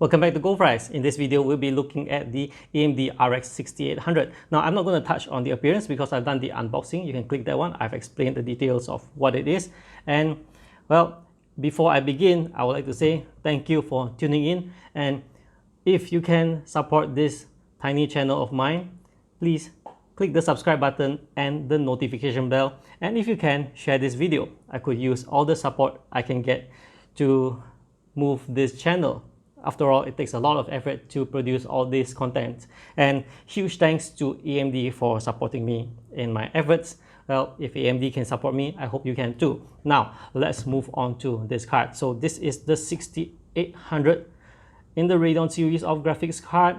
Welcome back to Goldfries. In this video, we'll be looking at the AMD RX 6800. Now, I'm not going to touch on the appearance because I've done the unboxing. You can click that one. I've explained the details of what it is. And, well, before I begin, I would like to say thank you for tuning in. And if you can support this tiny channel of mine, please click the subscribe button and the notification bell. And if you can, share this video. I could use all the support I can get to move this channel. After all, it takes a lot of effort to produce all this content. And huge thanks to AMD for supporting me in my efforts. Well, if AMD can support me, I hope you can too. Now, let's move on to this card. So this is the 6800 in the Radeon series of graphics card.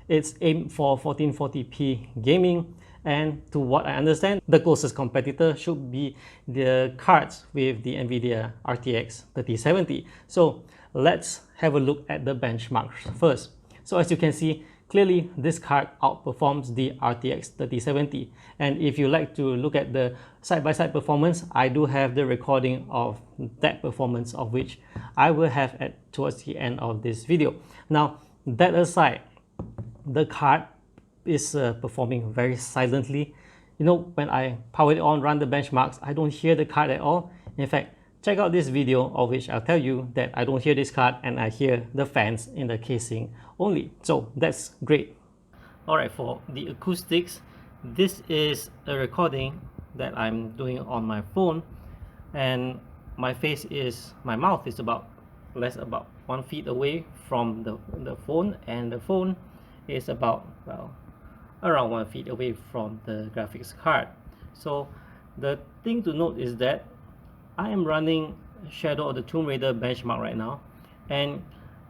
It's aimed for 1440p gaming. And to what I understand, the closest competitor should be the cards with the NVIDIA RTX 3070. So let's have a look at the benchmarks first. So as you can see, clearly this card outperforms the RTX 3070. And if you like to look at the side-by-side performance, I do have the recording of that performance, of which I will have towards the end of this video. Now, that aside, the card is performing very silently. You know, when I power it on, run the benchmarks, I don't hear the card at all. In fact, check out this video of which I'll tell you that I don't hear this card and I hear the fans in the casing only. So that's great. Alright, for the acoustics, this is a recording that I'm doing on my phone, and my mouth is about 1 feet away from the phone, and the phone is about, well, around 1 feet away from the graphics card. So the thing to note is that I am running Shadow of the Tomb Raider benchmark right now, and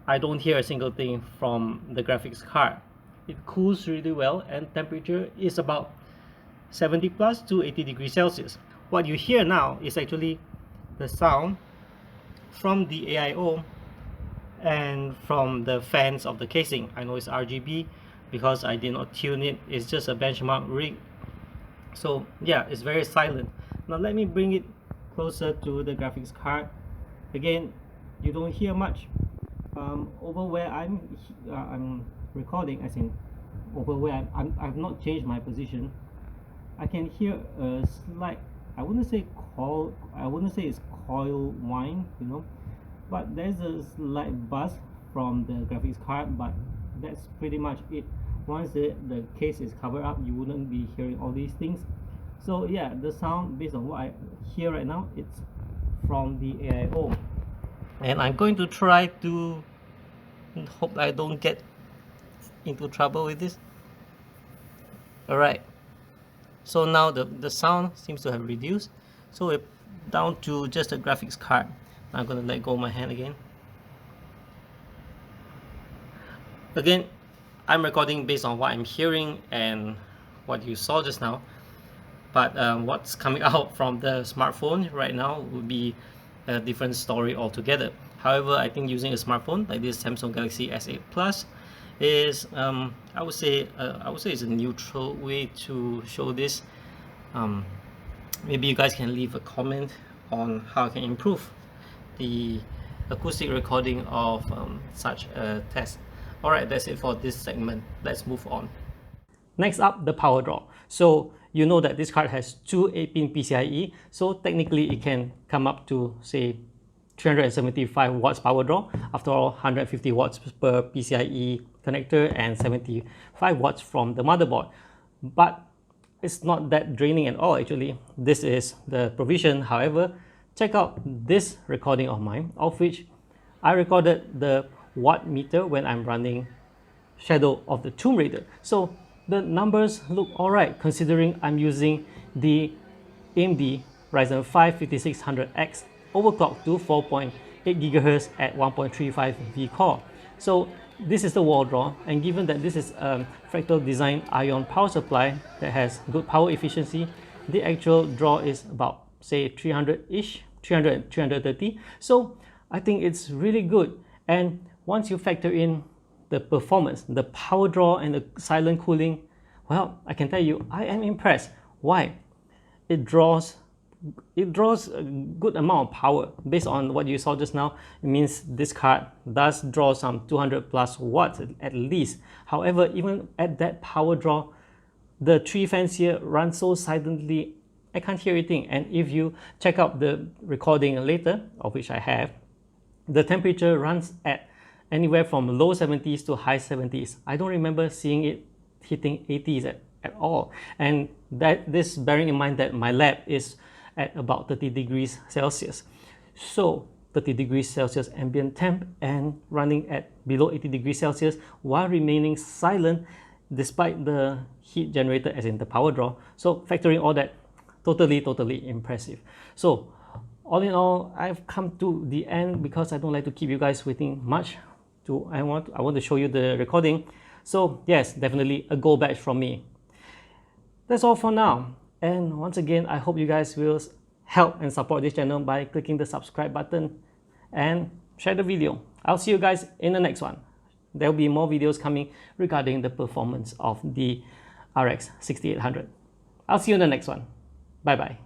I don't hear a single thing from the graphics card. It cools really well, and temperature is about 70 plus to 80 degrees Celsius. What you hear now is actually the sound from the AIO and from the fans of the casing. I know it's RGB because I did not tune it. It's just a benchmark rig. So yeah, it's very silent. Now let me bring it closer to the graphics card. Again, you don't hear much over where I'm recording, as in over where I've not changed my position. I can hear a slight, I wouldn't say it's coil whine, you know, but there's a slight buzz from the graphics card, but that's pretty much it. Once the case is covered up, you wouldn't be hearing all these things. So yeah, the sound, based on what I hear right now, it's from the AIO. And I'm going to try to hope I don't get into trouble with this. Alright, so now the sound seems to have reduced. So we're down to just a graphics card. I'm going to let go of my hand again. Again, I'm recording based on what I'm hearing and what you saw just now. But what's coming out from the smartphone right now would be a different story altogether. However, I think using a smartphone like this Samsung Galaxy S8 Plus is, I would say it's a neutral way to show this. Maybe you guys can leave a comment on how I can improve the acoustic recording of such a test. Alright, that's it for this segment. Let's move on. Next up, the power draw. So you know that this card has two 8-pin PCIe, so technically it can come up to, say, 375 watts power draw. After all, 150 watts per PCIe connector and 75 watts from the motherboard. But it's not that draining at all, actually. This is the provision. However, check out this recording of mine, of which I recorded the watt meter when I'm running Shadow of the Tomb Raider. So the numbers look alright, considering I'm using the AMD Ryzen 5 5600X overclocked to 4.8 GHz at 1.35 V-core. So this is the wall draw, and given that this is a fractal design ion power supply that has good power efficiency, the actual draw is about, say, 300-ish, 330. So I think it's really good. And once you factor in the performance, the power draw, and the silent cooling, well, I can tell you, I am impressed. Why? It draws it draws a good amount of power. Based on what you saw just now, it means this card does draw some 200 plus watts at least. However, even at that power draw, the 3 fans here run so silently, I can't hear anything. And if you check out the recording later, of which I have, the temperature runs at anywhere from low 70s to high 70s. I don't remember seeing it hitting 80s at all. And this bearing in mind that my lab is at about 30 degrees Celsius. So 30 degrees Celsius ambient temp and running at below 80 degrees Celsius while remaining silent despite the heat generated, as in the power draw. So factoring all that, totally impressive. So all in all, I've come to the end because I don't like to keep you guys waiting much. I want to show you the recording. So yes, definitely a gold badge from me. That's all for now. And once again, I hope you guys will help and support this channel by clicking the subscribe button and share the video. I'll see you guys in the next one. There will be more videos coming regarding the performance of the RX 6800. I'll see you in the next one. Bye bye.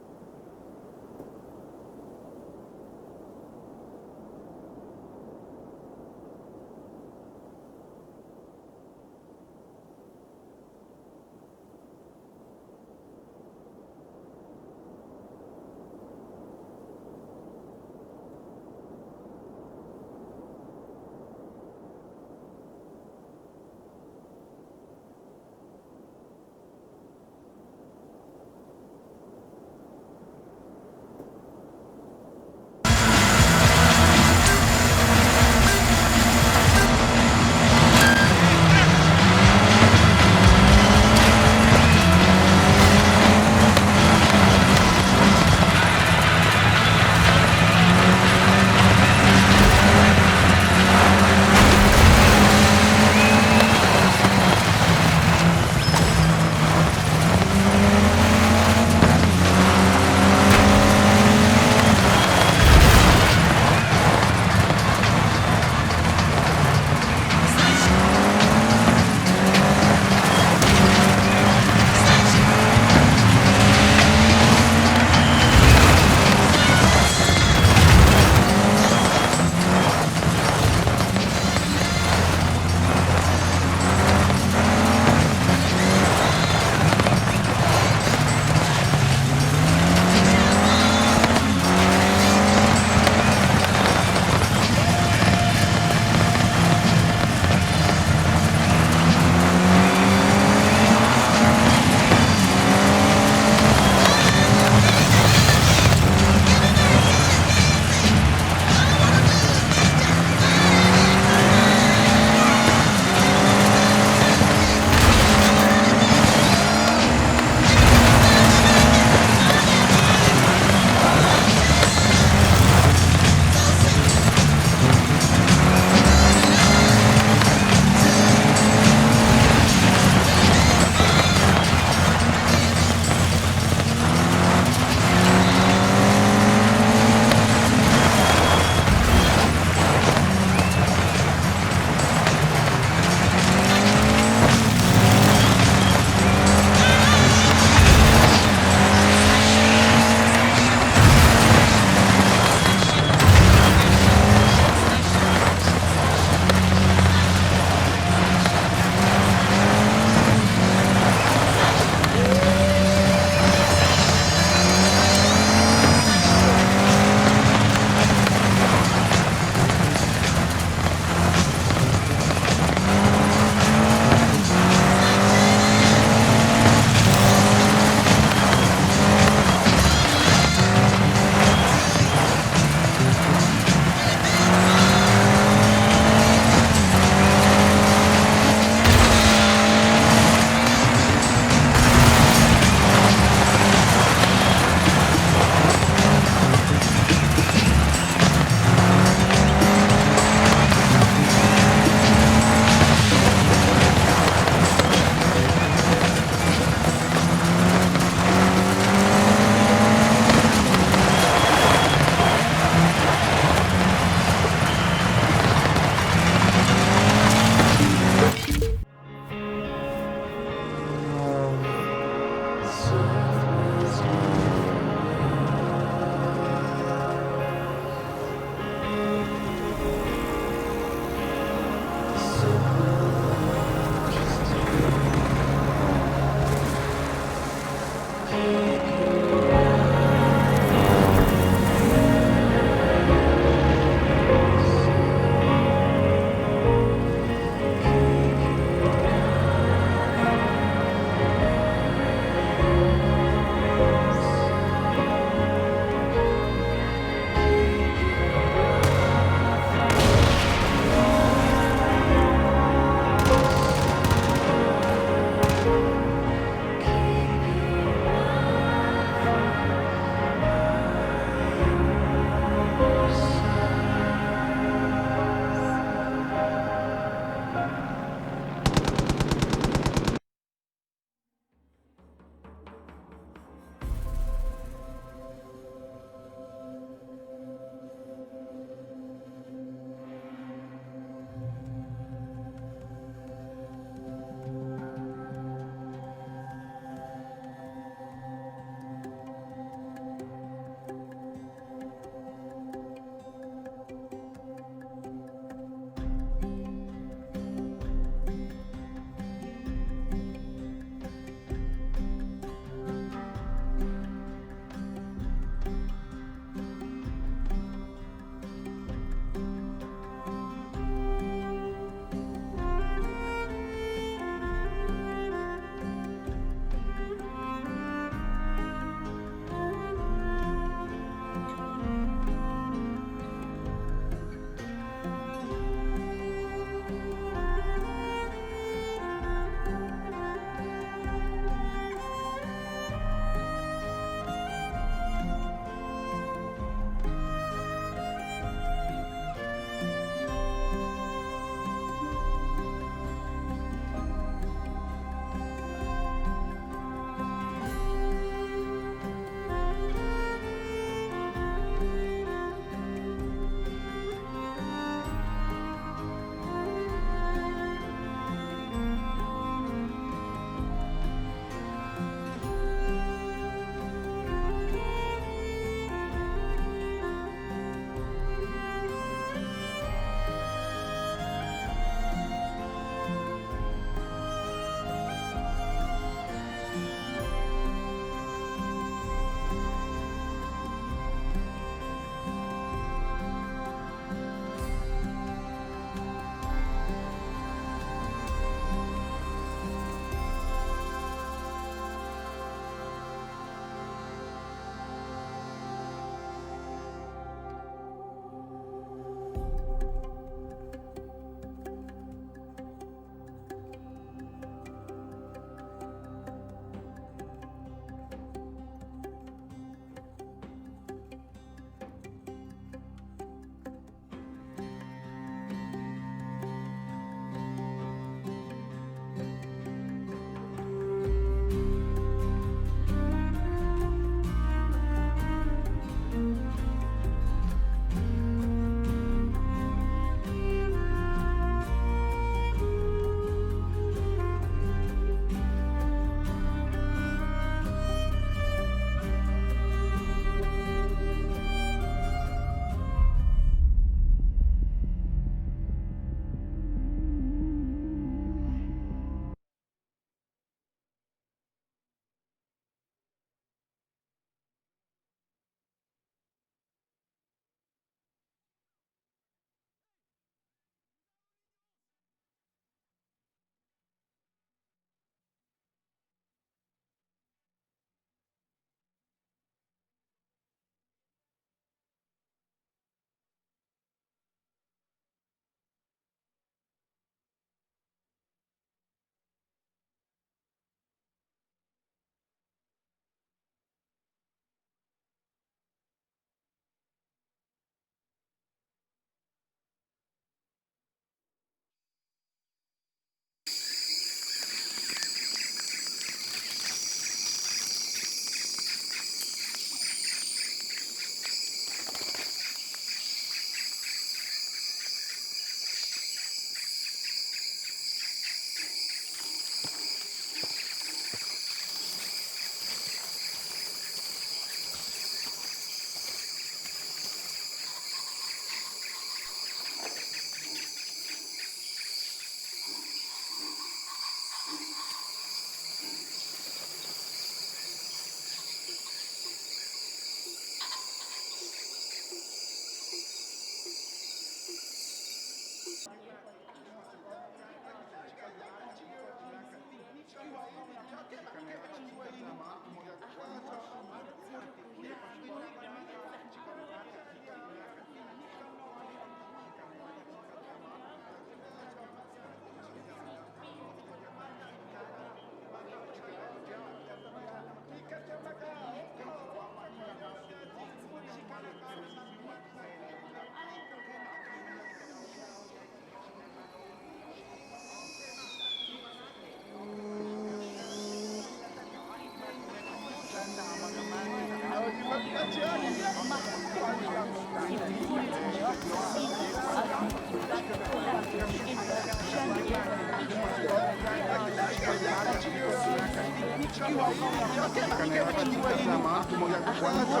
Kutazama moja kwa moja